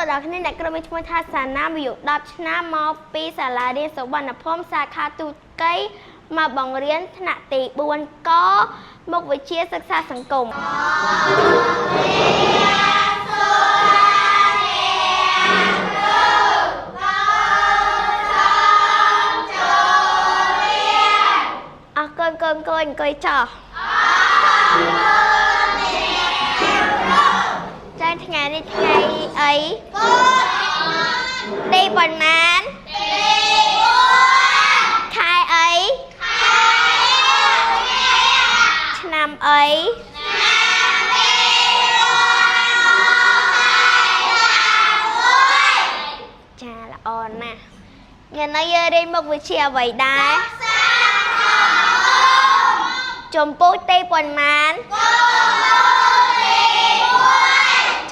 ដល់គ្នាអ្នកក្រុមមានឈ្មោះថាសាណាមអាយុ10ឆ្នាំមកពីសាលារៀនសុវណ្ណភូមិសាខាទូកីមកបង្រៀនថ្នាក់ទី4កមុខវិជ្ជាសិក្សាសង្គមអរគុណអង្គុយចោះចាថ្ងៃនេះថ្ងៃអីទីប៉ុន្មានខែអីឆ្នាំអីចាល្អណាស់ថ្ងៃនេះយើងរៀនមុខវិជ្ជាអ្វីដែរចំពោះទីប៉ុន្មាន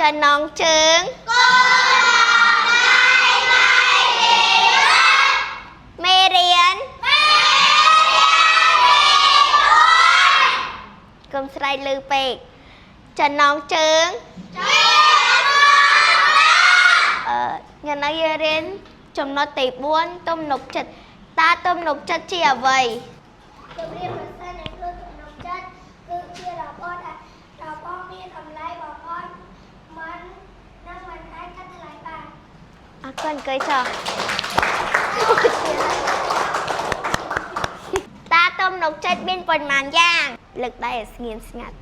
ចំណងជើងមេរៀនកុំស្រែកឮពេកចំណងជើងថ្ងៃនេះយើងរៀនចំណុចទី4ទំនុកចិត្តតើទំនុកចិត្តជាអ្វីជម្រាបប្រសិននៃគ្រូទំនុកចិត្តគឺជារបស់មានតម្លៃបំផុតមិនអាចកាត់ថ្លៃបានអរគុណអង្គុយចុះតើទំនុកចិត្តមានប៉ុន្មានយ៉ាងលើកដៃឲ្យស្ងៀមស្ងាត់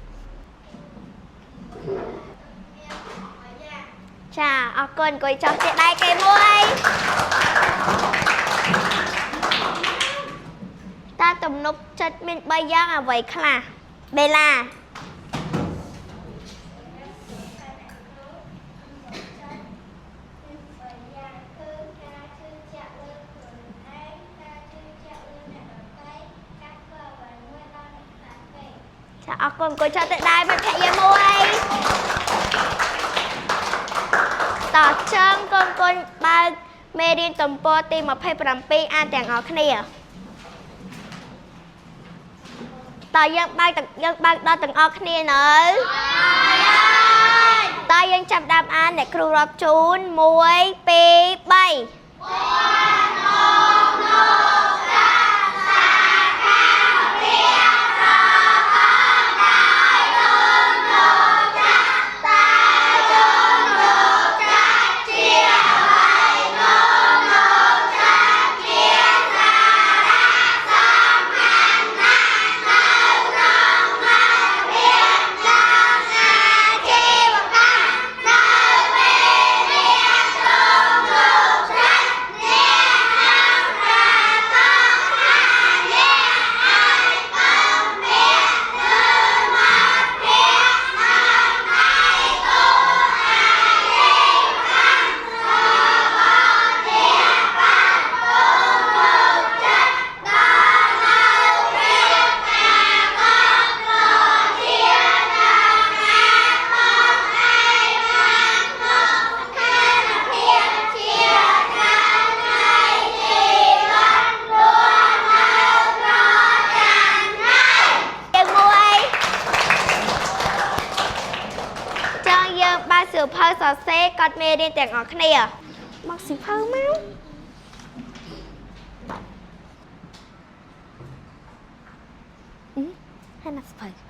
ចាអរគុណអង្គុយចុះទៀតដៃគេមួយតើទំនុកចិត្តមាន3យ៉ាងអ្វីខ្លះបេឡាចាអរគុណអង្គុយចុះទៅដែរមិត្តភក្តិយើងមួយតោះចឹងកូនបើកមេរៀនទំព័រទី27អានទាំងអស់គ្នាតើយើងបើកដល់ទាំងអស់គ្នានៅតើយើងចាប់ដើមអានអ្នកគ្រូរាប់ជូន1 2 3សៀវភៅសរសេរកត់មេរៀនទាំងអស់គ្នាមកសៀវភៅមកហើយណាសៀវភៅ